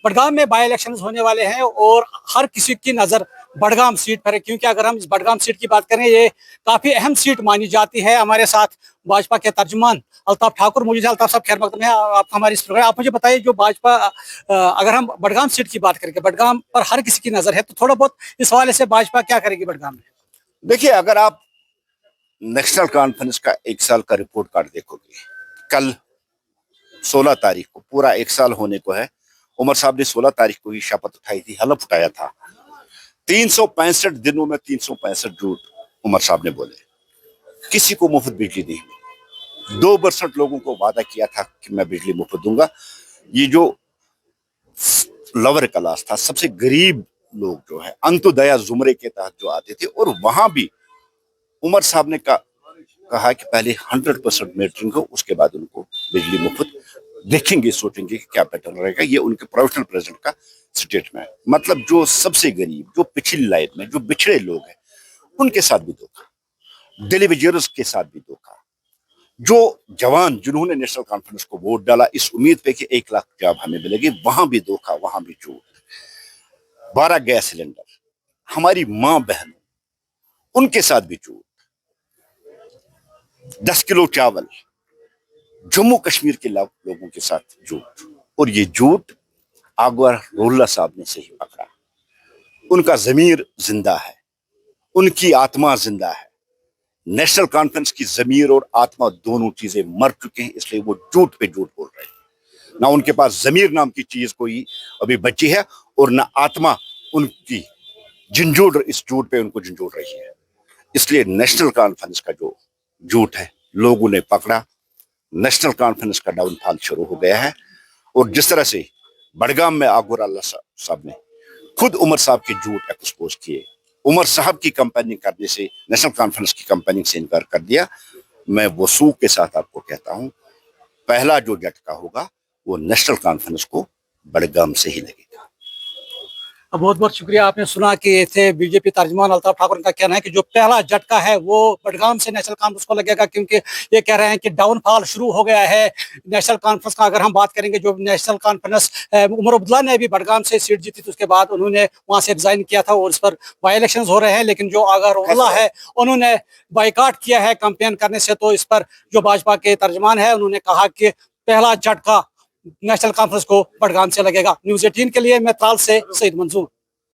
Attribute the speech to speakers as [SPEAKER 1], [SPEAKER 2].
[SPEAKER 1] बडगाम में by elections होने वाले हैं और हर किसी की नज़र बडगाम सीट पर है, क्योंकि अगर हम इस बडगाम सीट की बात करें, ये काफ़ी अहम सीट मानी जाती है। हमारे साथ भाजपा के तर्जुमान अल्ताफ ठाकुर मौजूद है। अल्ताफ साहब, खैर मकदम है आपका हमारे इस प्रोग्राम। आप मुझे बताइए, जो भाजपा अगर हम बडगाम सीट की बात करेंगे, बडगाम पर हर किसी की नज़र है, तो थोड़ा बहुत इस हवाले से भाजपा क्या करेगी बडगाम में?
[SPEAKER 2] देखिए, अगर आप नेशनल कॉन्फ्रेंस का एक साल का रिपोर्ट कार्ड देखोगे, कल 16 तारीख को पूरा एक साल होने को है। उमर साहब ने 16 तारीख को ही शपथ उठाई थी, हलफ उठाया था। 365 दिनों में 365 झूठ उमर साहब ने बोले। किसी को मुफ्त बिजली नहीं मिली। 2% लोगों को वादा किया था कि मैं बिजली मुफ्त दूंगा। ये जो लोअर क्लास था, सबसे गरीब लोग जो है अंत्योदय जुमरे के तहत जो आते थे, और वहां भी उमर साहब ने कहा कि पहले 100% मीटरिंग हो, उसके बाद उनको बिजली मुफ्त देखेंगे, सोचेंगे कि क्या पैटर्न रहेगा। ये उनके प्रोफेशनल प्रेसिडेंट का स्टेटमेंट है। मतलब जो सबसे गरीब, जो पिछली लाइन में, जो बिछड़े लोग हैं, उनके साथ भी धोखा, डिलीवरियर्स के साथ भी धोखा। जो जवान जिन्होंने नेशनल कॉन्फ्रेंस को वोट डाला इस उम्मीद पे कि 1 लाख जॉब हमें मिलेगी, वहां भी धोखा, वहां भी झूठ। 12 गैस सिलेंडर, हमारी माँ बहनों, उनके साथ भी झूठ। 10 किलो चावल, जम्मू कश्मीर के लोगों के साथ झूठ। और ये झूठ आगवा रोल्ला साहब ने सही पकड़ा। उनका ज़मीर जिंदा है, उनकी आत्मा जिंदा है। नेशनल कॉन्फ्रेंस की ज़मीर और आत्मा दोनों चीजें मर चुके हैं, इसलिए वो झूठ पे झूठ बोल रहे हैं। ना उनके पास ज़मीर नाम की चीज कोई अभी बची है, और ना आत्मा उनकी झंझोड़, इस झूठ पे उनको झंझोड़ रही है। इसलिए नेशनल कॉन्फ्रेंस का जो झूठ है लोगों ने पकड़ा। नेशनल कॉन्फ्रेंस का डाउनफॉल शुरू हो गया है। और जिस तरह से बडगाम में आगोर अल्लाह साहब ने खुद उमर साहब के झूठ एक्सपोज किए, उमर साहब की कंपेनिंग करने से, नेशनल कॉन्फ्रेंस की कंपेनिंग से इनकार कर दिया। मैं वसूख के साथ आपको कहता हूं, पहला जो झटका होगा वो नेशनल कॉन्फ्रेंस को बडगाम से ही लगेगा।
[SPEAKER 1] बहुत बहुत शुक्रिया। आपने सुना कि ये थे बीजेपी तर्जुमान अल्ताफ ठाकुर का कहना है कि जो पहला झटका है वो बडगाम से नेशनल कॉन्फ्रेंस को लगेगा, क्योंकि ये कह रहे हैं कि डाउनफॉल शुरू हो गया है नेशनल कॉन्फ्रेंस का। अगर हम बात करेंगे, जो नेशनल कॉन्फ्रेंस, उमर अब्दुल्ला ने भी बडगाम से सीट जीती थी, उसके बाद उन्होंने वहां से रिजाइन किया था और इस पर बाई इलेक्शन हो रहे हैं। लेकिन जो आगा रोल्ला है, उन्होंने बाइकाट किया है कैंपेन करने से। तो इस पर जो भाजपा के तर्जुमान है, उन्होंने कहा कि पहला झटका नेशनल कॉन्फ्रेंस को बडगाम से लगेगा। न्यूज़ 18 के लिए मैं त्राल से सईद मंजूर।